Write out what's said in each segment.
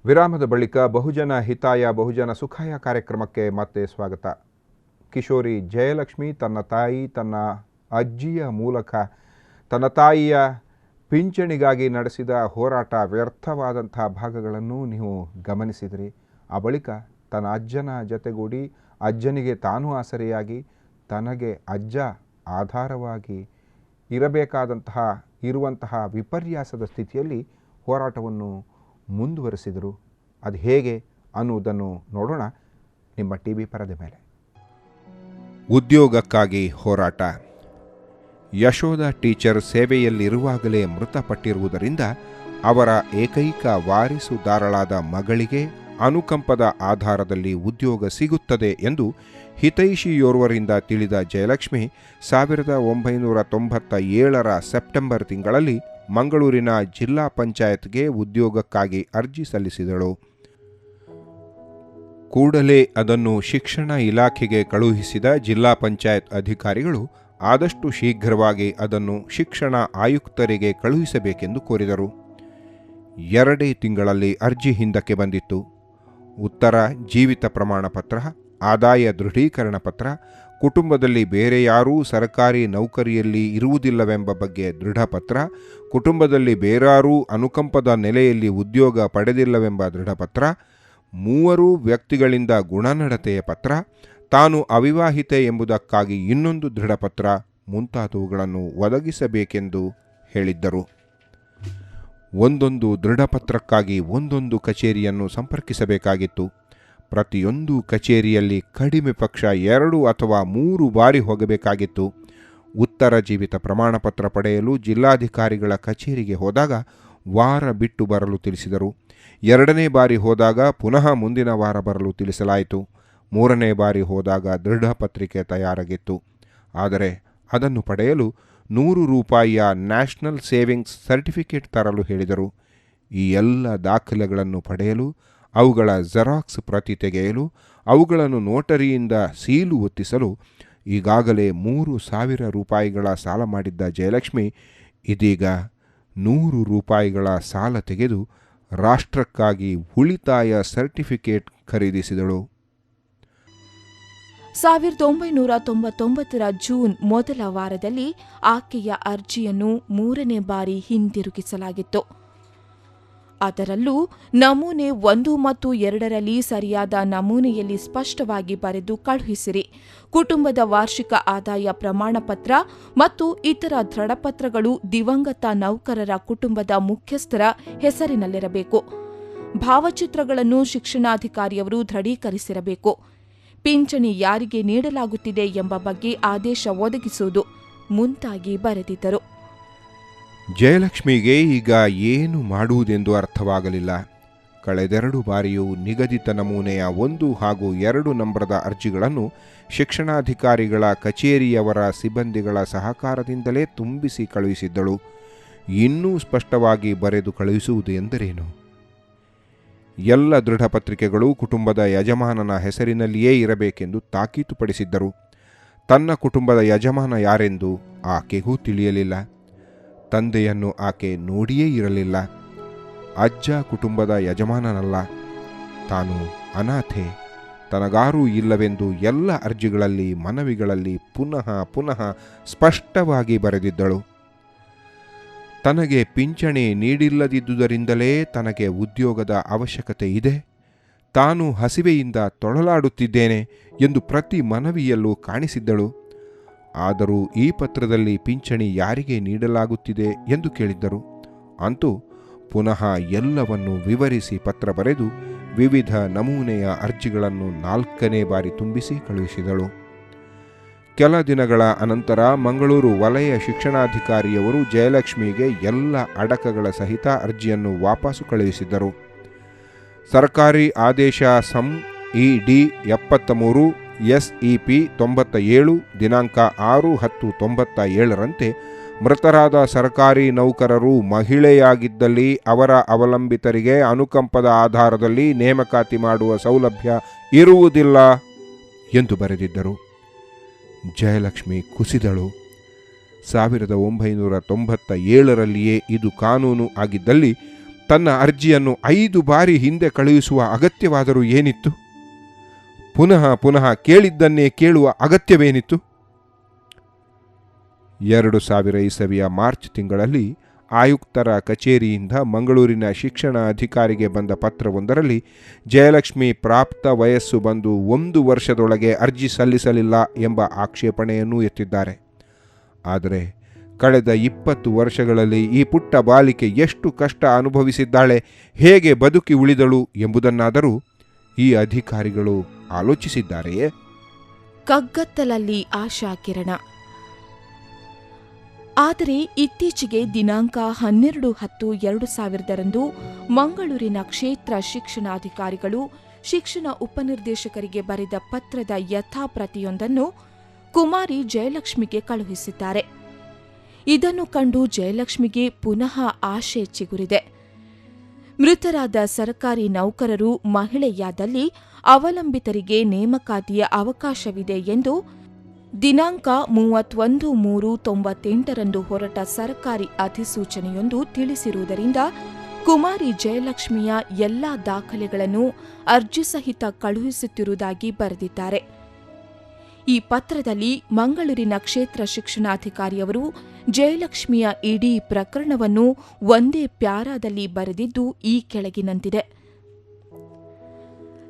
ವಿರಾಮದ ಬಳಿಕ ಬಹುಜನ ಹಿತಾಯ ಬಹುಜನ ಸುಖಾಯ ಕಾರ್ಯಕ್ರಮಕ್ಕೆ ಮತ್ತೆ ಸ್ವಾಗತ. ಕಿಶೋರಿ ಜಯಲಕ್ಷ್ಮಿ ತನ್ನ ತಾಯಿ ತನ್ನ ಅಜ್ಜಿಯ ಮೂಲಕ ತನ್ನ ತಾಯಿಯ ಪಿಂಚಣಿಗಾಗಿ ನಡೆಸಿದ ಹೋರಾಟ ವ್ಯರ್ಥವಾದಂಥ ಭಾಗಗಳನ್ನು ನೀವು ಗಮನಿಸಿದಿರಿ. ಆ ಬಳಿಕ ತನ್ನ ಅಜ್ಜನ ಜೊತೆಗೂಡಿ ಅಜ್ಜನಿಗೆ ತಾನು ಆಸರೆಯಾಗಿ ತನಗೆ ಅಜ್ಜ ಆಧಾರವಾಗಿ ಇರುವಂತಹ ವಿಪರ್ಯಾಸದ ಸ್ಥಿತಿಯಲ್ಲಿ ಹೋರಾಟವನ್ನು ಮುಂದುವರೆಸಿದರು. ಅದು ಹೇಗೆ ಅನ್ನುವುದನ್ನು ನೋಡೋಣ ನಿಮ್ಮ ಟಿವಿ ಪರದೆ ಮೇಲೆ. ಉದ್ಯೋಗಕ್ಕಾಗಿ ಹೋರಾಟ. ಯಶೋಧ ಟೀಚರ್ ಸೇವೆಯಲ್ಲಿರುವಾಗಲೇ ಮೃತಪಟ್ಟಿರುವುದರಿಂದ ಅವರ ಏಕೈಕ ವಾರಿಸುದಾರಳಾದ ಮಗಳಿಗೆ ಅನುಕಂಪದ ಆಧಾರದಲ್ಲಿ ಉದ್ಯೋಗ ಸಿಗುತ್ತದೆ ಎಂದು ಹಿತೈಷಿಯೋರ್ವರಿಂದ ತಿಳಿದ ಜಯಲಕ್ಷ್ಮಿ 1997 ಸೆಪ್ಟೆಂಬರ್ ತಿಂಗಳಲ್ಲಿ ಮಂಗಳೂರಿನ ಜಿಲ್ಲಾ ಪಂಚಾಯತ್ಗೆ ಉದ್ಯೋಗಕ್ಕಾಗಿ ಅರ್ಜಿ ಸಲ್ಲಿಸಿದಳು. ಕೂಡಲೇ ಅದನ್ನು ಶಿಕ್ಷಣ ಇಲಾಖೆಗೆ ಕಳುಹಿಸಿದ ಜಿಲ್ಲಾ ಪಂಚಾಯತ್ ಅಧಿಕಾರಿಗಳು ಆದಷ್ಟು ಶೀಘ್ರವಾಗಿ ಅದನ್ನು ಶಿಕ್ಷಣ ಆಯುಕ್ತರಿಗೆ ಕಳುಹಿಸಬೇಕೆಂದು ಕೋರಿದರು. 2 ತಿಂಗಳಲ್ಲಿ ಅರ್ಜಿ ಹಿಂದಕ್ಕೆ ಬಂದಿತ್ತು. ಉತ್ತರ ಜೀವಿತ ಪ್ರಮಾಣ ಪತ್ರ, ಆದಾಯ ದೃಢೀಕರಣ ಪತ್ರ, ಕುಟುಂಬದಲ್ಲಿ ಬೇರೆ ಯಾರೂ ಸರ್ಕಾರಿ ನೌಕರಿಯಲ್ಲಿ ಇರುವುದಿಲ್ಲವೆಂಬ ಬಗ್ಗೆ ದೃಢಪತ್ರ, ಕುಟುಂಬದಲ್ಲಿ ಬೇರಾರೂ ಅನುಕಂಪದ ನೆಲೆಯಲ್ಲಿ ಉದ್ಯೋಗ ಪಡೆದಿಲ್ಲವೆಂಬ ದೃಢಪತ್ರ, 3 ವ್ಯಕ್ತಿಗಳಿಂದ ಗುಣನಡತೆಯ ಪತ್ರ, ತಾನು ಅವಿವಾಹಿತೆ ಎಂಬುದಕ್ಕಾಗಿ ಇನ್ನೊಂದು ದೃಢಪತ್ರ ಮುಂತಾದವುಗಳನ್ನು ಒದಗಿಸಬೇಕೆಂದು ಹೇಳಿದ್ದರು. ಒಂದೊಂದು ದೃಢಪತ್ರಕ್ಕಾಗಿ ಒಂದೊಂದು ಕಚೇರಿಯನ್ನು ಸಂಪರ್ಕಿಸಬೇಕಾಗಿತ್ತು. ಪ್ರತಿಯೊಂದು ಕಚೇರಿಯಲ್ಲಿ ಕಡಿಮೆ ಪಕ್ಷ 2 ಅಥವಾ 3 ಬಾರಿ ಹೋಗಬೇಕಾಗಿತ್ತು. ಉತ್ತರ ಜೀವಿತ ಪ್ರಮಾಣಪತ್ರ ಪಡೆಯಲು ಜಿಲ್ಲಾಧಿಕಾರಿಗಳ ಕಚೇರಿಗೆ ಹೋದಾಗ ವಾರ ಬಿಟ್ಟು ಬರಲು ತಿಳಿಸಿದರು. 2ನೇ ಬಾರಿ ಹೋದಾಗ ಪುನಃ ಮುಂದಿನ ವಾರ ಬರಲು ತಿಳಿಸಲಾಯಿತು. 3ನೇ ಬಾರಿ ಹೋದಾಗ ದೃಢಪತ್ರಿಕೆ ತಯಾರಾಗಿತ್ತು. ಆದರೆ ಅದನ್ನು ಪಡೆಯಲು 100 ರೂಪಾಯಿಯ ನ್ಯಾಷನಲ್ ಸೇವಿಂಗ್ಸ್ ಸರ್ಟಿಫಿಕೇಟ್ ತರಲು ಹೇಳಿದರು. ಈ ಎಲ್ಲ ದಾಖಲೆಗಳನ್ನು ಪಡೆಯಲು, ಅವುಗಳ ಜೆರಾಕ್ಸ್ ಪ್ರತಿ ತೆಗೆಯಲು, ಅವುಗಳನ್ನು ನೋಟರಿಯಿಂದ ಸೀಲು ಒತ್ತಿಸಲು ಈಗಾಗಲೇ 3,000 ರೂಪಾಯಿಗಳ ಸಾಲ ಮಾಡಿದ್ದ ಜಯಲಕ್ಷ್ಮಿ ಇದೀಗ 100 ರೂಪಾಯಿಗಳ ಸಾಲ ತೆಗೆದು ರಾಷ್ಟ್ರಕ್ಕಾಗಿ ಉಳಿತಾಯ ಸರ್ಟಿಫಿಕೇಟ್ ಖರೀದಿಸಿದಳು. 1999 ಜೂನ್ ಮೊದಲ ವಾರದಲ್ಲಿ ಆಕೆಯ ಅರ್ಜಿಯನ್ನು 3ನೇ ಬಾರಿ ಹಿಂದಿರುಗಿಸಲಾಗಿತ್ತು. ಅದರಲ್ಲೂ ನಮೂನೆ 1 ಮತ್ತು 2ರಲ್ಲಿ ಸರಿಯಾದ ನಮೂನೆಯಲ್ಲಿ ಸ್ಪಷ್ಟವಾಗಿ ಬರೆದು ಕಳುಹಿಸಿರಿ. ಕುಟುಂಬದ ವಾರ್ಷಿಕ ಆದಾಯ ಪ್ರಮಾಣ ಪತ್ರ ಮತ್ತು ಇತರ ದೃಢಪತ್ರಗಳು ದಿವಂಗತ ನೌಕರರ ಕುಟುಂಬದ ಮುಖ್ಯಸ್ಥರ ಹೆಸರಿನಲ್ಲಿರಬೇಕು. ಭಾವಚಿತ್ರಗಳನ್ನು ಶಿಕ್ಷಣಾಧಿಕಾರಿಯವರು ದೃಢೀಕರಿಸಿರಬೇಕು. ಪಿಂಚಣಿ ಯಾರಿಗೆ ನೀಡಲಾಗುತ್ತಿದೆ ಎಂಬ ಬಗ್ಗೆ ಆದೇಶ ಒದಗಿಸುವುದು ಮುಂತಾಗಿ ಬರೆದಿದ್ದರು. ಜಯಲಕ್ಷ್ಮಿಗೆ ಈಗ ಏನು ಮಾಡುವುದೆಂದು ಅರ್ಥವಾಗಲಿಲ್ಲ. ಕಳೆದೆರಡು ಬಾರಿಯೂ ನಿಗದಿತ ನಮೂನೆಯ 1 ಹಾಗೂ 2 ನಂಬರದ ಅರ್ಜಿಗಳನ್ನು ಶಿಕ್ಷಣಾಧಿಕಾರಿಗಳ ಕಚೇರಿಯವರ ಸಿಬ್ಬಂದಿಗಳ ಸಹಕಾರದಿಂದಲೇ ತುಂಬಿಸಿ ಕಳುಹಿಸಿದ್ದಳು. ಇನ್ನೂ ಸ್ಪಷ್ಟವಾಗಿ ಬರೆದು ಕಳುಹಿಸುವುದು ಎಂದರೇನು? ಎಲ್ಲ ದೃಢಪತ್ರಿಕೆಗಳು ಕುಟುಂಬದ ಯಜಮಾನನ ಹೆಸರಿನಲ್ಲಿಯೇ ಇರಬೇಕೆಂದು ತಾಕೀತುಪಡಿಸಿದ್ದರು. ತನ್ನ ಕುಟುಂಬದ ಯಜಮಾನ ಯಾರೆಂದು ಆಕೆಗೂ ತಿಳಿಯಲಿಲ್ಲ. ತಂದೆಯನ್ನು ಆಕೆ ನೋಡಿಯೇ ಇರಲಿಲ್ಲ. ಅಜ್ಜ ಕುಟುಂಬದ ಯಜಮಾನನಲ್ಲ, ತಾನು ಅನಾಥೆ, ತನಗಾರೂ ಇಲ್ಲವೆಂದು ಎಲ್ಲ ಅರ್ಜಿಗಳಲ್ಲಿ ಮನವಿಗಳಲ್ಲಿ ಪುನಃ ಪುನಃ ಸ್ಪಷ್ಟವಾಗಿ ಬರೆದಿದ್ದಳು. ತನಗೆ ಪಿಂಚಣಿ ನೀಡಿಲ್ಲದಿದ್ದುದರಿಂದಲೇ ತನಗೆ ಉದ್ಯೋಗದ ಅವಶ್ಯಕತೆ ಇದೆ, ತಾನು ಹಸಿವೆಯಿಂದ ತೊಳಲಾಡುತ್ತಿದ್ದೇನೆ ಎಂದು ಪ್ರತಿ ಮನವಿಯಲ್ಲೂ ಕಾಣಿಸಿದ್ದಳು. ಆದರೂ ಈ ಪತ್ರದಲ್ಲಿ ಪಿಂಚಣಿ ಯಾರಿಗೆ ನೀಡಲಾಗುತ್ತಿದೆ ಎಂದು ಕೇಳಿದ್ದರು. ಅಂತೂ ಪುನಃ ಎಲ್ಲವನ್ನು ವಿವರಿಸಿ ಪತ್ರ ಬರೆದು ವಿವಿಧ ನಮೂನೆಯ ಅರ್ಜಿಗಳನ್ನು 4ನೇ ಬಾರಿ ತುಂಬಿಸಿ ಕಳುಹಿಸಿದಳು. ಕೆಲ ದಿನಗಳ ಅನಂತರ ಮಂಗಳೂರು ವಲಯ ಶಿಕ್ಷಣಾಧಿಕಾರಿಯವರು ಜಯಲಕ್ಷ್ಮಿಗೆ ಎಲ್ಲ ಅಡಕಗಳ ಸಹಿತ ಅರ್ಜಿಯನ್ನು ವಾಪಸ್ಸು ಕಳುಹಿಸಿದ್ದರು. ಸರ್ಕಾರಿ ಆದೇಶ ಸಂ ಇಡಿ 73 SEP 97 ದಿನಾಂಕ 6/10/97ರಂತೆ ಮೃತರಾದ ಸರ್ಕಾರಿ ನೌಕರರು ಮಹಿಳೆಯಾಗಿದ್ದಲ್ಲಿ ಅವರ ಅವಲಂಬಿತರಿಗೆ ಅನುಕಂಪದ ಆಧಾರದಲ್ಲಿ ನೇಮಕಾತಿ ಮಾಡುವ ಸೌಲಭ್ಯ ಇರುವುದಿಲ್ಲ ಎಂದು ಬರೆದಿದ್ದರು. ಜಯಲಕ್ಷ್ಮಿ ಕುಸಿದಳು. 1997ರಲ್ಲಿಯೇ ಇದು ಕಾನೂನು ಆಗಿದ್ದಲ್ಲಿ ತನ್ನ ಅರ್ಜಿಯನ್ನು 5 ಬಾರಿ ಹಿಂದೆ ಕಳುಹಿಸುವ ಅಗತ್ಯವಾದರೂ ಏನಿತ್ತು? ಪುನಃ ಪುನಃ ಕೇಳಿದ್ದನ್ನೇ ಕೇಳುವ ಅಗತ್ಯವೇನಿತ್ತು? 2000 ಇಸವಿಯ ಮಾರ್ಚ್ ತಿಂಗಳಲ್ಲಿ ಆಯುಕ್ತರ ಕಚೇರಿಯಿಂದ ಮಂಗಳೂರಿನ ಶಿಕ್ಷಣ ಅಧಿಕಾರಿಗೆ ಬಂದ ಪತ್ರವೊಂದರಲ್ಲಿ ಜಯಲಕ್ಷ್ಮಿ ಪ್ರಾಪ್ತ ವಯಸ್ಸು ಬಂದು 1 ವರ್ಷದೊಳಗೆ ಅರ್ಜಿ ಸಲ್ಲಿಸಲಿಲ್ಲ ಎಂಬ ಆಕ್ಷೇಪಣೆಯನ್ನೂ ಎತ್ತಿದ್ದಾರೆ. ಆದರೆ ಕಳೆದ 20 ವರ್ಷಗಳಲ್ಲಿ ಈ ಪುಟ್ಟ ಬಾಲಿಕೆ ಎಷ್ಟು ಕಷ್ಟ ಅನುಭವಿಸಿದ್ದಾಳೆ, ಹೇಗೆ ಬದುಕಿ ಉಳಿದಳು ಎಂಬುದನ್ನಾದರೂ ಈ ಅಧಿಕಾರಿಗಳು ಆಲೋಚಿಸಿದ್ದಾರೆಯೇ? ಕಗ್ಗತ್ತಲಲ್ಲಿ ಆಶಾಕಿರಣ. ಆದರೆ ಇತ್ತೀಚೆಗೆ ದಿನಾಂಕ 12/10/2000 ಮಂಗಳೂರಿನ ಕ್ಷೇತ್ರ ಶಿಕ್ಷಣಾಧಿಕಾರಿಗಳು ಶಿಕ್ಷಣ ಉಪನಿರ್ದೇಶಕರಿಗೆ ಬರೆದ ಪತ್ರದ ಯಥಾಪ್ರತಿಯೊಂದನ್ನು ಕುಮಾರಿ ಜಯಲಕ್ಷ್ಮಿಗೆ ಕಳುಹಿಸಿದ್ದಾರೆ. ಇದನ್ನು ಕಂಡು ಜಯಲಕ್ಷ್ಮಿಗೆ ಪುನಃ ಆಶೆ ಚಿಗುರಿದೆ. ಮೃತರಾದ ಸರ್ಕಾರಿ ನೌಕರರು ಮಹಿಳೆಯಾದಲ್ಲಿ ಅವಲಂಬಿತರಿಗೆ ನೇಮಕಾತಿಯ ಅವಕಾಶವಿದೆ ಎಂದು ದಿನಾಂಕ 31/3/98 ಹೊರಟ ಸರ್ಕಾರಿ ಅಧಿಸೂಚನೆಯೊಂದು ತಿಳಿಸಿರುವುದರಿಂದ ಕುಮಾರಿ ಜಯಲಕ್ಷ್ಮಿಯ ಎಲ್ಲಾ ದಾಖಲೆಗಳನ್ನು ಅರ್ಜಿ ಸಹಿತ ಕಳುಹಿಸುತ್ತಿರುವುದಾಗಿ ಬರೆದಿದ್ದಾರೆ. ಈ ಪತ್ರದಲ್ಲಿ ಮಂಗಳೂರಿನ ಕ್ಷೇತ್ರ ಶಿಕ್ಷಣಾಧಿಕಾರಿಯವರು ಜಯಲಕ್ಷ್ಮಿಯ ಇಡೀ ಪ್ರಕರಣವನ್ನು ಒಂದೇ ಪ್ಯಾರಾದಲ್ಲಿ ಬರೆದಿದ್ದು ಈ ಕೆಳಗಿನಂತಿದೆ.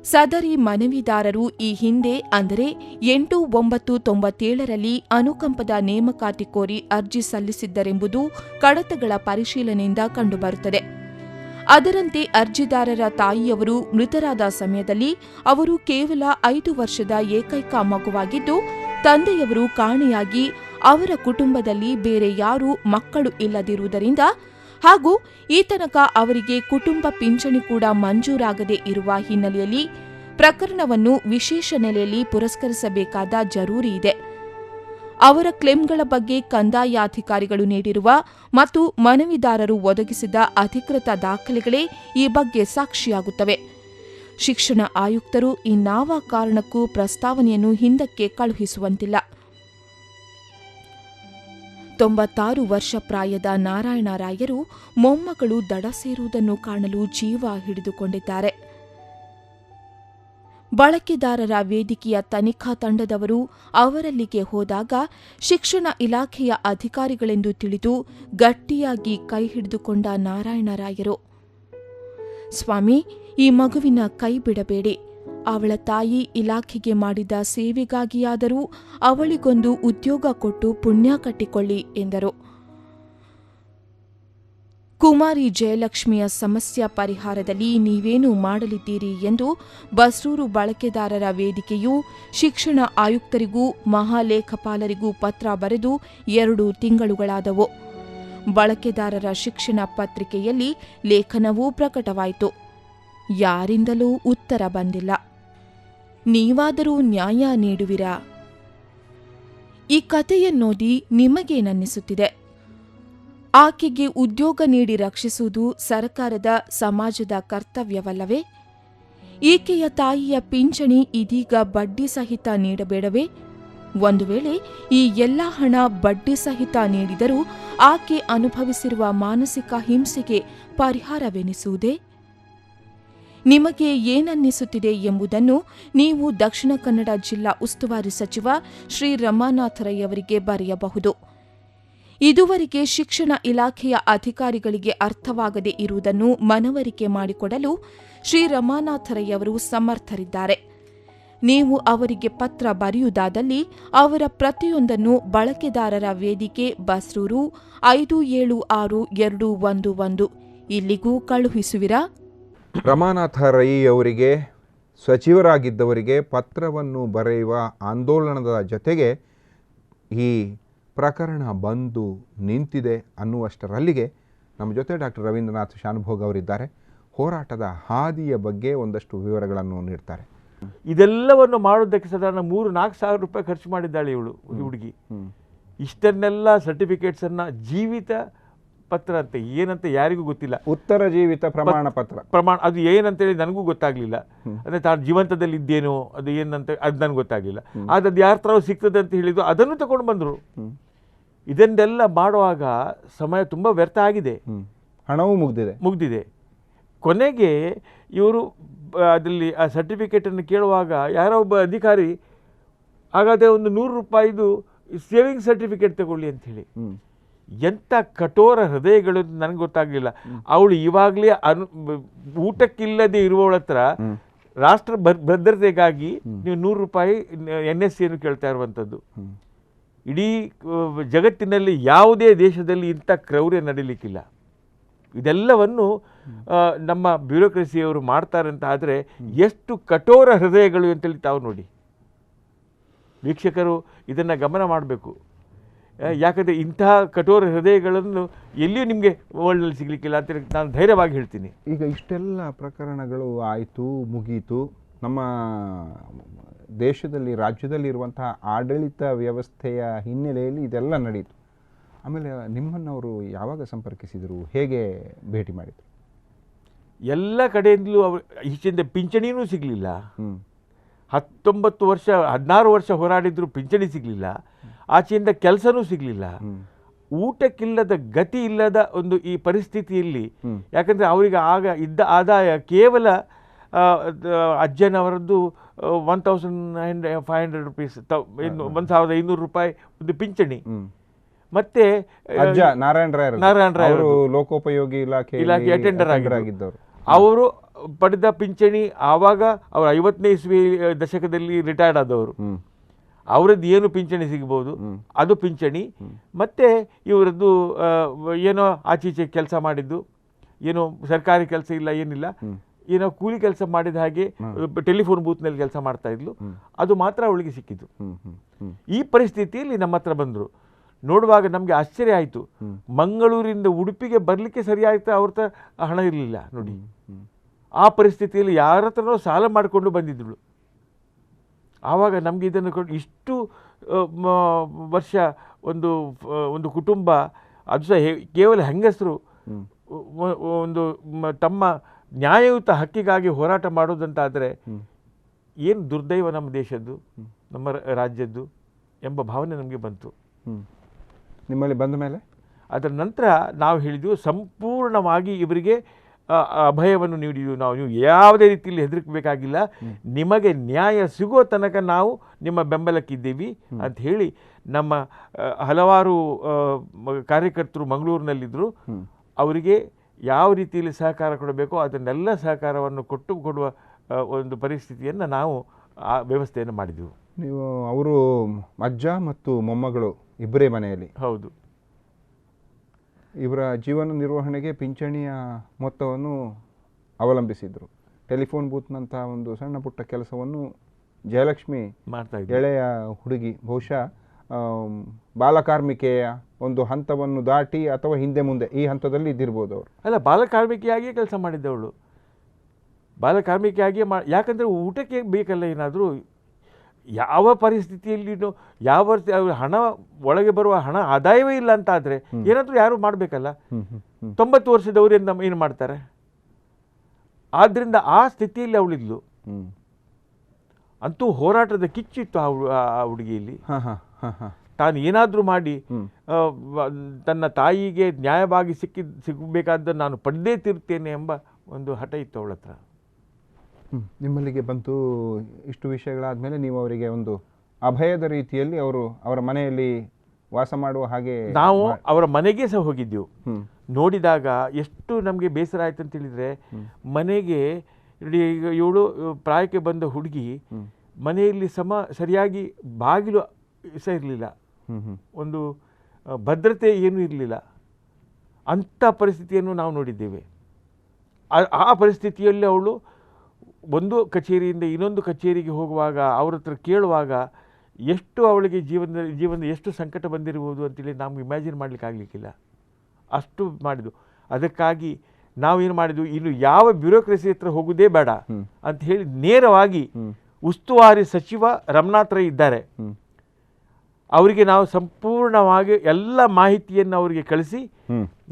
ಸದರಿ ಮನವಿದಾರರು ಈ ಹಿಂದೆ ಅಂದರೆ 8/9/97 ಅನುಕಂಪದ ನೇಮಕಾತಿ ಕೋರಿ ಅರ್ಜಿ ಸಲ್ಲಿಸಿದ್ದರೆಂಬುದು ಕಡತಗಳ ಪರಿಶೀಲನೆಯಿಂದ ಕಂಡುಬರುತ್ತದೆ. ಅದರಂತೆ ಅರ್ಜಿದಾರರ ತಾಯಿಯವರು ಮೃತರಾದ ಸಮಯದಲ್ಲಿ ಅವರು ಕೇವಲ 5 ವರ್ಷದ ಏಕೈಕ ಮಗುವಾಗಿದ್ದು, ತಂದೆಯವರು ಕಾಣೆಯಾಗಿ ಅವರ ಕುಟುಂಬದಲ್ಲಿ ಬೇರೆ ಯಾರೂ ಮಕ್ಕಳು ಇಲ್ಲದಿರುವುದರಿಂದ ಹಾಗೂ ಈ ತನಕ ಅವರಿಗೆ ಕುಟುಂಬ ಪಿಂಚಣಿ ಕೂಡ ಮಂಜೂರಾಗದೇ ಇರುವ ಹಿನ್ನೆಲೆಯಲ್ಲಿ ಪ್ರಕರಣವನ್ನು ವಿಶೇಷ ನೆಲೆಯಲ್ಲಿ ಪುರಸ್ಕರಿಸಬೇಕಾದ ಜರೂರಿ ಇದೆ. ಅವರ ಕ್ಲೇಮ್ಗಳ ಬಗ್ಗೆ ಕಂದಾಯಾಧಿಕಾರಿಗಳು ನೀಡಿರುವ ಮತ್ತು ಮನವಿದಾರರು ಒದಗಿಸಿದ ಅಧಿಕೃತ ದಾಖಲೆಗಳೇ ಈ ಬಗ್ಗೆ ಸಾಕ್ಷಿಯಾಗುತ್ತವೆ. ಶಿಕ್ಷಣ ಆಯುಕ್ತರು ಇನ್ನಾವ ಕಾರಣಕ್ಕೂ ಪ್ರಸ್ತಾವನೆಯನ್ನು ಹಿಂದಕ್ಕೆ ಕಳುಹಿಸುವಂತಿಲ್ಲ. 96 ವರ್ಷ ಪ್ರಾಯದ ನಾರಾಯಣರಾಯರು ಮೊಮ್ಮಗಳು ದಡ ಸೇರುವುದನ್ನು ಕಾಣಲು ಜೀವ ಹಿಡಿದುಕೊಂಡಿದ್ದಾರೆ. ಬಳಕೆದಾರರ ವೇದಿಕೆಯ ತನಿಖಾ ತಂಡದವರು ಅವರಲ್ಲಿಗೆ ಹೋದಾಗ ಶಿಕ್ಷಣ ಇಲಾಖೆಯ ಅಧಿಕಾರಿಗಳೆಂದು ತಿಳಿದು ಗಟ್ಟಿಯಾಗಿ ಕೈ ಹಿಡಿದುಕೊಂಡ ನಾರಾಯಣರಾಯರು, ಸ್ವಾಮಿ, ಈ ಮಗುವಿನ ಕೈ ಬಿಡಬೇಡಿ. ಅವಳ ತಾಯಿ ಇಲಾಖೆಗೆ ಮಾಡಿದ ಸೇವೆಗಾಗಿಯಾದರೂ ಅವಳಿಗೊಂದು ಉದ್ಯೋಗ ಕೊಟ್ಟು ಪುಣ್ಯ ಕಟ್ಟಿಕೊಳ್ಳಿ ಎಂದರು. ಕುಮಾರಿ ಜಯಲಕ್ಷ್ಮಿಯ ಸಮಸ್ಯೆ ಪರಿಹಾರದಲ್ಲಿ ನೀವೇನು ಮಾಡಲಿದ್ದೀರಿ ಎಂದು ಬಸ್ರೂರು ಬಳಕೆದಾರರ ವೇದಿಕೆಯು ಶಿಕ್ಷಣ ಆಯುಕ್ತರಿಗೂ ಮಹಾಲೇಖಪಾಲರಿಗೂ ಪತ್ರ ಬರೆದು 2 ತಿಂಗಳುಗಳಾದವು. ಬಳಕೆದಾರರ ಶಿಕ್ಷಣ ಪತ್ರಿಕೆಯಲ್ಲಿ ಲೇಖನವೂ ಪ್ರಕಟವಾಯಿತು. ಯಾರಿಂದಲೂ ಉತ್ತರ ಬಂದಿಲ್ಲ. ನೀವಾದರೂ ನ್ಯಾಯ ನೀಡುವಿರಾ? ಈ ಕಥೆಯನ್ನೋದಿ ನಿಮಗೇನನ್ನಿಸುತ್ತಿದೆ? ಆಕೆಗೆ ಉದ್ಯೋಗ ನೀಡಿ ರಕ್ಷಿಸುವುದು ಸರ್ಕಾರದ, ಸಮಾಜದ ಕರ್ತವ್ಯವಲ್ಲವೇ? ಈಕೆಯ ತಾಯಿಯ ಪಿಂಚಣಿ ಇದೀಗ ಬಡ್ಡಿ ಸಹಿತ ನೀಡಬೇಡವೇ? ಒಂದು ವೇಳೆ ಈ ಎಲ್ಲ ಹಣ ಬಡ್ಡಿ ಸಹಿತ ನೀಡಿದರೂ ಆಕೆ ಅನುಭವಿಸಿರುವ ಮಾನಸಿಕ ಹಿಂಸೆಗೆ ಪರಿಹಾರವೆನಿಸುವುದೇ? ನಿಮಗೆ ಏನನ್ನಿಸುತ್ತಿದೆ ಎಂಬುದನ್ನು ನೀವು ದಕ್ಷಿಣ ಕನ್ನಡ ಜಿಲ್ಲಾ ಉಸ್ತುವಾರಿ ಸಚಿವ ಶ್ರೀ ರಮಾನಾಥ ರೈ ಅವರಿಗೆ ಬರೆಯಬಹುದು. ಇದುವರೆಗೆ ಶಿಕ್ಷಣ ಇಲಾಖೆಯ ಅಧಿಕಾರಿಗಳಿಗೆ ಅರ್ಥವಾಗದೇ ಇರುವುದನ್ನು ಮನವರಿಕೆ ಮಾಡಿಕೊಡಲು ಶ್ರೀ ರಮಾನಾಥ ರೈ ಅವರು ಸಮರ್ಥರಿದ್ದಾರೆ. ನೀವು ಅವರಿಗೆ ಪತ್ರ ಬರೆಯುವುದಾದಲ್ಲಿ ಅವರ ಪ್ರತಿಯೊಂದನ್ನು ಬಳಕೆದಾರರ ವೇದಿಕೆ, ಬಸ್ರೂರು 576211 ಇಲ್ಲಿಗೂ ಕಳುಹಿಸುವಿರಾ? ರಮಾನಾಥ ರೈ ಅವರಿಗೆ, ಸಚಿವರಾಗಿದ್ದವರಿಗೆ ಪತ್ರವನ್ನು ಬರೆಯುವ ಆಂದೋಲನದ ಜೊತೆಗೆ ಈ ಪ್ರಕರಣ ಬಂದು ನಿಂತಿದೆ ಅನ್ನುವಷ್ಟರಲ್ಲಿಗೆ ನಮ್ಮ ಜೊತೆ ಡಾಕ್ಟರ್ ರವೀಂದ್ರನಾಥ್ ಶಾನುಭೋಗ್ ಅವರಿದ್ದಾರೆ. ಹೋರಾಟದ ಹಾದಿಯ ಬಗ್ಗೆ ಒಂದಷ್ಟು ವಿವರಗಳನ್ನು ನೀಡ್ತಾರೆ. ಇದೆಲ್ಲವನ್ನು ಮಾಡೋದಕ್ಕೆ ಸಾಧಾರಣ 3-4 ಸಾವಿರ ರೂಪಾಯಿ ಖರ್ಚು ಮಾಡಿದ್ದಾಳೆ ಈ ಹುಡುಗಿ. ಇಷ್ಟನ್ನೆಲ್ಲ ಸರ್ಟಿಫಿಕೇಟ್ಸನ್ನು ಜೀವಿತ ಪತ್ರ ಅಂತ ಏನಂತ ಯಾರಿಗೂ ಗೊತ್ತಿಲ್ಲ. ಉತ್ತರ ಜೀವಿತ ಪ್ರಮಾಣ ಪತ್ರ ಅದು ಏನಂತೇಳಿ ನನಗೂ ಗೊತ್ತಾಗ್ಲಿಲ್ಲ. ಅಂದರೆ ತಾನು ಜೀವಂತದಲ್ಲಿ ಇದ್ದೇನೋ ಅದು ಏನಂತ ಅದು ನನಗೆ ಗೊತ್ತಾಗ್ಲಿಲ್ಲ. ಆದರೆ ಅದು ಯಾರ ಥರ ಸಿಗ್ತದೆ ಅಂತ ಹೇಳಿದ್ದು ಅದನ್ನು ತಗೊಂಡು ಬಂದರು. ಇದನ್ನೆಲ್ಲ ಮಾಡುವಾಗ ಸಮಯ ತುಂಬ ವ್ಯರ್ಥ ಆಗಿದೆ, ಹಣವೂ ಮುಗ್ದಿದೆ. ಕೊನೆಗೆ ಇವರು ಅದರಲ್ಲಿ ಆ ಸರ್ಟಿಫಿಕೇಟನ್ನು ಕೇಳುವಾಗ ಯಾರೋ ಒಬ್ಬ ಅಧಿಕಾರಿ ಹಾಗಾದರೆ ಒಂದು 100 ರೂಪಾಯಿದು ಸೇವಿಂಗ್ ಸರ್ಟಿಫಿಕೇಟ್ ತಗೊಳ್ಳಿ ಅಂಥೇಳಿ. ಎಂಥ ಕಠೋರ ಹೃದಯಗಳು ನನಗೆ ಗೊತ್ತಾಗಲಿಲ್ಲ. ಅವಳು ಇವಾಗಲೇ ಊಟಕ್ಕಿಲ್ಲದೆ ಇರುವವಳ ಹತ್ರ ರಾಷ್ಟ್ರ ಭದ್ರತೆಗಾಗಿ ನೀವು 100 ರೂಪಾಯಿ NSCಯನ್ನು ಕೇಳ್ತಾ ಇರುವಂಥದ್ದು. ಇಡೀ ಜಗತ್ತಿನಲ್ಲಿ ಯಾವುದೇ ದೇಶದಲ್ಲಿ ಇಂಥ ಕ್ರೌರ್ಯ ನಡೀಲಿಕ್ಕಿಲ್ಲ. ಇದೆಲ್ಲವನ್ನು ನಮ್ಮ ಬ್ಯೂರೋಕ್ರಸಿಯವರು ಮಾಡ್ತಾರೆ ಅಂತ ಆದರೆ ಎಷ್ಟು ಕಠೋರ ಹೃದಯಗಳು ಅಂತೇಳಿ ತಾವು ನೋಡಿ. ವೀಕ್ಷಕರು ಇದನ್ನು ಗಮನ ಮಾಡಬೇಕು. ಯಾಕಂದರೆ ಇಂತಹ ಕಠೋರ ಹೃದಯಗಳನ್ನು ಎಲ್ಲಿಯೂ ನಿಮಗೆ ವರ್ಲ್ಡ್ನಲ್ಲಿ ಸಿಗಲಿಕ್ಕಿಲ್ಲ ಅಂತೇಳಿ ನಾನು ಧೈರ್ಯವಾಗಿ ಹೇಳ್ತೀನಿ. ಈಗ ಇಷ್ಟೆಲ್ಲ ಪ್ರಕರಣಗಳು ಆಯಿತು, ಮುಗೀತು. ನಮ್ಮ ದೇಶದಲ್ಲಿ, ರಾಜ್ಯದಲ್ಲಿರುವಂತಹ ಆಡಳಿತ ವ್ಯವಸ್ಥೆಯ ಹಿನ್ನೆಲೆಯಲ್ಲಿ ಇದೆಲ್ಲ ನಡೀತು. ಆಮೇಲೆ ನಿಮ್ಮನ್ನವರು ಯಾವಾಗ ಸಂಪರ್ಕಿಸಿದರು, ಹೇಗೆ ಭೇಟಿ ಮಾಡಿದರು? ಎಲ್ಲ ಕಡೆಯಿಂದಲೂ ಅವರು ಈಚಿಂದ ಪಿಂಚಣಿನೂ ಸಿಗಲಿಲ್ಲ. 16 ವರ್ಷ ಹೋರಾಡಿದ್ರು ಪಿಂಚಣಿ ಸಿಗಲಿಲ್ಲ. ಆಚೆಯಿಂದ ಕೆಲಸನೂ ಸಿಗಲಿಲ್ಲ. ಊಟಕ್ಕಿಲ್ಲದ ಗತಿ ಇಲ್ಲದ ಒಂದು ಈ ಪರಿಸ್ಥಿತಿಯಲ್ಲಿ, ಯಾಕಂದರೆ ಅವರಿಗೆ ಆಗ ಇದ್ದ ಆದಾಯ ಕೇವಲ ಅಜ್ಜನವರದ್ದು 1500 ರೂಪೀಸ್, 1500 ರೂಪಾಯಿ ಒಂದು ಪಿಂಚಣಿ. ಮತ್ತೆ ನಾರಾಯಣ ರಾಯ್ ಲೋಕೋಪಯೋಗಿ ಇಲಾಖೆ ಅಟೆಂಡರ್ ಆಗಿದ್ದವರು. ಅವರು ಪಡೆದ ಪಿಂಚಣಿ ಆವಾಗ ಅವರು 50ನೇ ಇಸ್ವಿ ದಶಕದಲ್ಲಿ ರಿಟೈರ್ಡ್ ಆದವರು. ಅವರದ್ದು ಏನು ಪಿಂಚಣಿ ಸಿಗ್ಬೋದು ಅದು ಪಿಂಚಣಿ. ಮತ್ತು ಇವರದ್ದು ಏನೋ ಆಚೀಚೆ ಕೆಲಸ ಮಾಡಿದ್ದು, ಏನೋ ಸರ್ಕಾರಿ ಕೆಲಸ ಇಲ್ಲ, ಏನಿಲ್ಲ, ಏನೋ ಕೂಲಿ ಕೆಲಸ ಮಾಡಿದ ಹಾಗೆ ಟೆಲಿಫೋನ್ ಬೂತ್ನಲ್ಲಿ ಕೆಲಸ ಮಾಡ್ತಾ ಇದ್ಲು. ಅದು ಮಾತ್ರ ಅವಳಿಗೆ ಸಿಕ್ಕಿದ್ದು. ಈ ಪರಿಸ್ಥಿತಿಯಲ್ಲಿ ನಮ್ಮ ಹತ್ರ ಬಂದರು. ನೋಡುವಾಗ ನಮಗೆ ಆಶ್ಚರ್ಯ ಆಯಿತು. ಮಂಗಳೂರಿಂದ ಉಡುಪಿಗೆ ಬರಲಿಕ್ಕೆ ಸರಿಯಾಯ್ತು, ಅವ್ರ ಹತ್ರ ಹಣ ಇರಲಿಲ್ಲ ನೋಡಿ. ಆ ಪರಿಸ್ಥಿತಿಯಲ್ಲಿ ಯಾರ ಹತ್ರನೋ ಸಾಲ ಮಾಡಿಕೊಂಡು ಬಂದಿದ್ದಳು. ಆವಾಗ ನಮಗೆ ಇದನ್ನು ಇಷ್ಟು ವರ್ಷ ಒಂದು ಕುಟುಂಬ, ಅದು ಸಹ ಕೇವಲ ಹೆಂಗಸರು, ಒಂದು ತಮ್ಮ ನ್ಯಾಯಯುತ ಹಕ್ಕಿಗಾಗಿ ಹೋರಾಟ ಮಾಡೋದಂತಾದರೆ ಏನು ದುರ್ದೈವ ನಮ್ಮ ದೇಶದ್ದು, ನಮ್ಮ ರಾಜ್ಯದ್ದು ಎಂಬ ಭಾವನೆ ನಮಗೆ ಬಂತು. ನಿಮ್ಮಲ್ಲಿ ಬಂದ ಮೇಲೆ ಅದರ ನಂತರ ನಾವು ಹೇಳಿದ್ವು, ಸಂಪೂರ್ಣವಾಗಿ ಇವರಿಗೆ ಅಭಯವನ್ನು ನೀಡಿದ್ವು ನಾವು. ನೀವು ಯಾವುದೇ ರೀತಿಯಲ್ಲಿ ಹೆದರಿಕಬೇಕಾಗಿಲ್ಲ, ನಿಮಗೆ ನ್ಯಾಯ ಸಿಗೋ ತನಕ ನಾವು ನಿಮ್ಮ ಬೆಂಬಲಕ್ಕಿದ್ದೀವಿ ಅಂತ ಹೇಳಿ ನಮ್ಮ ಹಲವಾರು ಕಾರ್ಯಕರ್ತರು ಮಂಗಳೂರಿನಲ್ಲಿದ್ದರು. ಅವರಿಗೆ ಯಾವ ರೀತಿಯಲ್ಲಿ ಸಹಕಾರ ಕೊಡಬೇಕೋ ಅದನ್ನೆಲ್ಲ ಸಹಕಾರವನ್ನು ಕೊಡುವ ಒಂದು ಪರಿಸ್ಥಿತಿಯನ್ನು ನಾವು ಆ ವ್ಯವಸ್ಥೆಯನ್ನು ಮಾಡಿದೆವು. ನೀವು ಅವರು ಅಜ್ಜ ಮತ್ತು ಮೊಮ್ಮಗಳು ಇಬ್ಬರೇ ಮನೆಯಲ್ಲಿ? ಹೌದು. ಇವರ ಜೀವನ ನಿರ್ವಹಣೆಗೆ ಪಿಂಚಣಿಯ ಮೊತ್ತವನ್ನು ಅವಲಂಬಿಸಿದರು. ಟೆಲಿಫೋನ್ ಬೂತ್ನಂತಹ ಒಂದು ಸಣ್ಣ ಪುಟ್ಟ ಕೆಲಸವನ್ನು ಜಯಲಕ್ಷ್ಮಿ ಮಾಡ್ತಾ ಇದ್ದರು. ಎಳೆಯ ಹುಡುಗಿ, ಬಹುಶಃ ಬಾಲಕಾರ್ಮಿಕೆಯ ಒಂದು ಹಂತವನ್ನು ದಾಟಿ ಅಥವಾ ಹಿಂದೆ ಮುಂದೆ ಈ ಹಂತದಲ್ಲಿ ಇದ್ದಿರ್ಬೋದು ಅವರು. ಅಲ್ಲ, ಬಾಲಕಾರ್ಮಿಕೆಯಾಗಿಯೇ ಕೆಲಸ ಮಾಡಿದ್ದವಳು. ಬಾಲಕಾರ್ಮಿಕೆಯಾಗಿಯೇ ಯಾಕಂದರೆ ಊಟಕ್ಕೆ ಬೇಕಲ್ಲ ಏನಾದರೂ. ಯಾವ ಪರಿಸ್ಥಿತಿಯಲ್ಲಿನೂ ಯಾವ ಹಣ ಒಳಗೆ ಬರುವ ಹಣ ಆದಾಯವೇ ಇಲ್ಲ ಅಂತ ಆದರೆ ಏನಾದರೂ ಯಾರು ಮಾಡಬೇಕಲ್ಲ. 90 ವರ್ಷದವರು ಏನು ಮಾಡ್ತಾರೆ? ಆದ್ದರಿಂದ ಆ ಸ್ಥಿತಿಯಲ್ಲಿ ಅವಳಿದ್ಲು. ಅಂತೂ ಹೋರಾಟದ ಕಿಚ್ಚಿತ್ತು ಆ ಹುಡುಗಿಯಲ್ಲಿ. ತಾನು ಏನಾದರೂ ಮಾಡಿ ತನ್ನ ತಾಯಿಗೆ ನ್ಯಾಯವಾಗಿ ಸಿಗಬೇಕಾದ್ದನ್ನು ನಾನು ಪಡೆದೇ ತೀರ್ತೇನೆ ಎಂಬ ಒಂದು ಹಠ ಇತ್ತು ಅವಳ ಹತ್ರ. ನಿಮ್ಮಲ್ಲಿಗೆ ಬಂತು. ಇಷ್ಟು ವಿಷಯಗಳಾದಮೇಲೆ ನೀವು ಅವರಿಗೆ ಒಂದು ಅಭಯದ ರೀತಿಯಲ್ಲಿ ಅವರ ಮನೆಯಲ್ಲಿ ವಾಸ ಮಾಡುವ ಹಾಗೆ ನಾವು ಅವರ ಮನೆಗೆ ಸಹ ಹೋಗಿದ್ದೆವು. ನೋಡಿದಾಗ ಎಷ್ಟು ನಮಗೆ ಬೇಸರ ಆಯ್ತು ಅಂತ ಹೇಳಿದರೆ, ಮನೆಗೆ ಈಗ ಇವಳು ಪ್ರಾಯಕ್ಕೆ ಬಂದ ಹುಡುಗಿ ಮನೆಯಲ್ಲಿ ಸರಿಯಾಗಿ ಬಾಗಿಲು ಸಹ ಇರಲಿಲ್ಲ, ಒಂದು ಭದ್ರತೆ ಏನೂ ಇರಲಿಲ್ಲ. ಅಂಥ ಪರಿಸ್ಥಿತಿಯನ್ನು ನಾವು ನೋಡಿದ್ದೇವೆ. ಆ ಪರಿಸ್ಥಿತಿಯಲ್ಲಿ ಅವಳು ಒಂದು ಕಚೇರಿಯಿಂದ ಇನ್ನೊಂದು ಕಚೇರಿಗೆ ಹೋಗುವಾಗ ಅವ್ರ ಹತ್ರ ಕೇಳುವಾಗ ಎಷ್ಟು ಅವಳಿಗೆ ಜೀವನದ ಎಷ್ಟು ಸಂಕಟ ಬಂದಿರ್ಬೋದು ಅಂತೇಳಿ ನಮ್ಗೆ ಇಮ್ಯಾಜಿನ್ ಮಾಡಲಿಕ್ಕೆ ಆಗಲಿಕ್ಕಿಲ್ಲ. ಅಷ್ಟು ಮಾಡಿದ್ದು. ಅದಕ್ಕಾಗಿ ನಾವೇನು ಮಾಡಿದ್ವು, ಇನ್ನು ಯಾವ ಬ್ಯೂರೋಕ್ರಸಿ ಹತ್ರ ಹೋಗೋದೇ ಬೇಡ ಅಂತ ಹೇಳಿ ನೇರವಾಗಿ ಉಸ್ತುವಾರಿ ಸಚಿವ ರಮನಾಥ್ ರೈ ಇದ್ದಾರೆ, ಅವರಿಗೆ ನಾವು ಸಂಪೂರ್ಣವಾಗಿ ಎಲ್ಲ ಮಾಹಿತಿಯನ್ನು ಅವರಿಗೆ ಕಳಿಸಿ,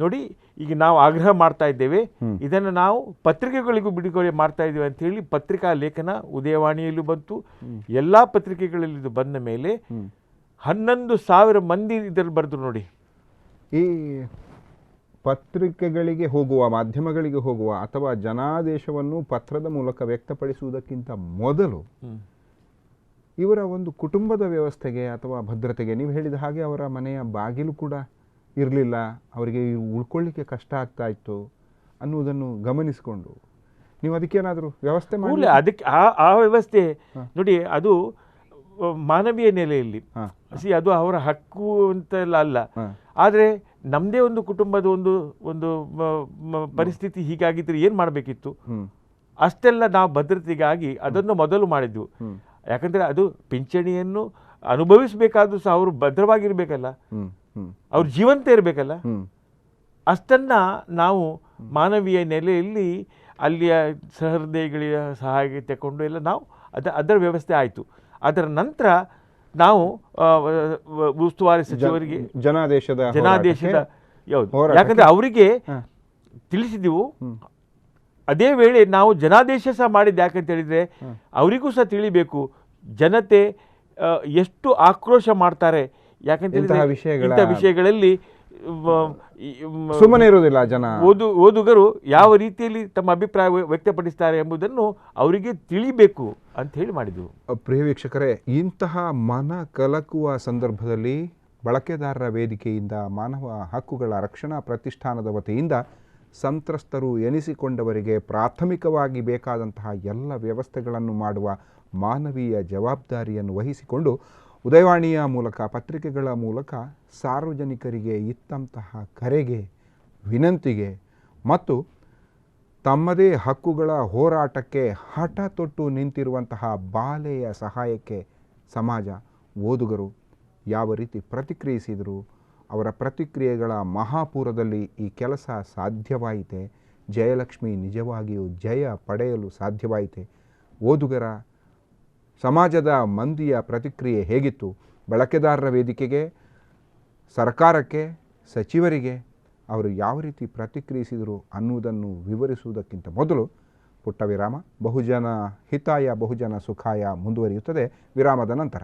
ನೋಡಿ ಈಗ ನಾವು ಆಗ್ರಹ ಮಾಡ್ತಾ ಇದ್ದೇವೆ, ಇದನ್ನು ನಾವು ಪತ್ರಿಕೆಗಳಿಗೂ ಬಿಡುಗಡೆ ಮಾಡ್ತಾ ಇದ್ದೇವೆ ಅಂತ ಹೇಳಿ ಪತ್ರಿಕಾ ಲೇಖನ ಉದಯವಾಣಿಯಲ್ಲೂ ಬಂತು. ಎಲ್ಲ ಪತ್ರಿಕೆಗಳಲ್ಲಿ ಇದು ಬಂದ ಮೇಲೆ 11,000 ಮಂದಿ ಇದರಲ್ಲಿ ಬರೆದ್ರು ನೋಡಿ. ಈ ಪತ್ರಿಕೆಗಳಿಗೆ ಹೋಗುವ, ಮಾಧ್ಯಮಗಳಿಗೆ ಹೋಗುವ ಅಥವಾ ಜನಾದೇಶವನ್ನು ಪತ್ರದ ಮೂಲಕ ವ್ಯಕ್ತಪಡಿಸುವುದಕ್ಕಿಂತ ಮೊದಲು ಇವರ ಒಂದು ಕುಟುಂಬದ ವ್ಯವಸ್ಥೆಗೆ ಅಥವಾ ಭದ್ರತೆಗೆ, ನೀವು ಹೇಳಿದ ಹಾಗೆ ಅವರ ಮನೆಯ ಬಾಗಿಲು ಕೂಡ ಇರಲಿಲ್ಲ, ಅವರಿಗೆ ಉಳ್ಕೊಳ್ಳಿಕ್ಕೆ ಕಷ್ಟ ಆಗ್ತಾ ಇತ್ತು ಅನ್ನುವುದನ್ನು ಗಮನಿಸಿಕೊಂಡು ನೀವು ಅದಕ್ಕೇನಾದರೂ ವ್ಯವಸ್ಥೆ ಮಾಡಿ? ಅದಕ್ಕೆ ಆ ವ್ಯವಸ್ಥೆ ನೋಡಿ, ಅದು ಮಾನವೀಯ ನೆಲೆಯಲ್ಲಿ ಅದು ಅವರ ಹಕ್ಕು ಅಂತೆಲ್ಲ ಅಲ್ಲ. ಆದರೆ ನಮ್ಮದೇ ಒಂದು ಕುಟುಂಬದ ಒಂದು ಪರಿಸ್ಥಿತಿ ಹೀಗಾಗಿದ್ರೆ ಏನು ಮಾಡಬೇಕಿತ್ತು? ಅಷ್ಟೆಲ್ಲ ನಾವು ಭದ್ರತೆಗಾಗಿ ಅದನ್ನು ಮೊದಲು ಮಾಡಿದ್ವು. ಯಾಕಂದರೆ ಅದು ಪಿಂಚಣಿಯನ್ನು ಅನುಭವಿಸಬೇಕಾದ್ರೂ ಸಹ ಅವರು ಭದ್ರವಾಗಿರ್ಬೇಕಲ್ಲ, ಅವ್ರ ಜೀವಂತ ಇರಬೇಕಲ್ಲ. ಅಷ್ಟನ್ನು ನಾವು ಮಾನವೀಯ ನೆಲೆಯಲ್ಲಿ ಅಲ್ಲಿಯ ಸಹೃದಯಗಳ ಸಹಾಯ ತಗೊಂಡು ಎಲ್ಲ ನಾವು ಅದರ ವ್ಯವಸ್ಥೆ ಆಯಿತು. ಅದರ ನಂತರ ನಾವು ಉಸ್ತುವಾರಿ ಸಚಿವರಿಗೆ ಜನಾದೇಶದ ಯಾವುದು, ಯಾಕಂದರೆ ಅವರಿಗೆ ತಿಳಿಸಿದೆವು. ಅದೇ ವೇಳೆ ನಾವು ಜನಾದೇಶ ಸಹ ಮಾಡಿದ್ದು ಯಾಕಂತ ಹೇಳಿದರೆ ಅವರಿಗೂ ಸಹ ತಿಳಿಬೇಕು ಜನತೆ ಎಷ್ಟು ಆಕ್ರೋಶ ಮಾಡ್ತಾರೆ. ಯಾಕಂತ ಇಂಥ ವಿಷಯಗಳಲ್ಲಿ ಸುಮ್ಮನೆ ಇರುವುದಿಲ್ಲ ಜನ. ಓದುಗರು ಯಾವ ರೀತಿಯಲ್ಲಿ ತಮ್ಮ ಅಭಿಪ್ರಾಯ ವ್ಯಕ್ತಪಡಿಸ್ತಾರೆ ಎಂಬುದನ್ನು ಅವರಿಗೆ ತಿಳಿಬೇಕು ಅಂತ ಹೇಳಿ ಮಾಡಿದ್ವು. ಪ್ರಿಯ ವೀಕ್ಷಕರೇ, ಇಂತಹ ಮನ ಕಲಕುವ ಸಂದರ್ಭದಲ್ಲಿ ಬಳಕೆದಾರರ ವೇದಿಕೆಯಿಂದ ಮಾನವ ಹಕ್ಕುಗಳ ರಕ್ಷಣಾ ಪ್ರತಿಷ್ಠಾನದ ವತಿಯಿಂದ ಸಂತ್ರಸ್ತರು ಎನಿಸಿಕೊಂಡವರಿಗೆ ಪ್ರಾಥಮಿಕವಾಗಿ ಬೇಕಾದಂತಹ ಎಲ್ಲ ವ್ಯವಸ್ಥೆಗಳನ್ನು ಮಾಡುವ ಮಾನವೀಯ ಜವಾಬ್ದಾರಿಯನ್ನು ವಹಿಸಿಕೊಂಡು ಉದಯವಾಣಿಯ ಮೂಲಕ, ಪತ್ರಿಕೆಗಳ ಮೂಲಕ ಸಾರ್ವಜನಿಕರಿಗೆ ಇತ್ತಂತಹ ಕರೆಗೆ, ವಿನಂತಿಗೆ ಮತ್ತು ತಮ್ಮದೇ ಹಕ್ಕುಗಳ ಹೋರಾಟಕ್ಕೆ ಹಠ ತೊಟ್ಟು ನಿಂತಿರುವಂತಹ ಬಾಲೆಯ ಸಹಾಯಕ್ಕೆ ಸಮಾಜ, ಓದುಗರು ಯಾವ ರೀತಿ ಪ್ರತಿಕ್ರಿಯಿಸಿದರು, ಅವರ ಪ್ರತಿಕ್ರಿಯೆಗಳ ಮಹಾಪೂರದಲ್ಲಿ ಈ ಕೆಲಸ ಸಾಧ್ಯವಾಯಿತೆ. ಜಯಲಕ್ಷ್ಮಿ ನಿಜವಾಗಿಯೂ ಜಯ ಪಡೆಯಲು ಸಾಧ್ಯವಾಯಿತೆ. ಓದುಗರ, ಸಮಾಜದ ಮಂದಿಯ ಪ್ರತಿಕ್ರಿಯೆ ಹೇಗಿತ್ತು? ಬಳಕೆದಾರರ ವೇದಿಕೆಗೆ, ಸರ್ಕಾರಕ್ಕೆ, ಸಚಿವರಿಗೆ ಅವರು ಯಾವ ರೀತಿ ಪ್ರತಿಕ್ರಿಯಿಸಿದರು ಅನ್ನುವುದನ್ನು ವಿವರಿಸುವುದಕ್ಕಿಂತ ಮೊದಲು ಪುಟ್ಟ ವಿರಾಮ. ಬಹುಜನ ಹಿತಾಯ ಬಹುಜನ ಸುಖಾಯ ಮುಂದುವರಿಯುತ್ತದೆ ವಿರಾಮದ ನಂತರ.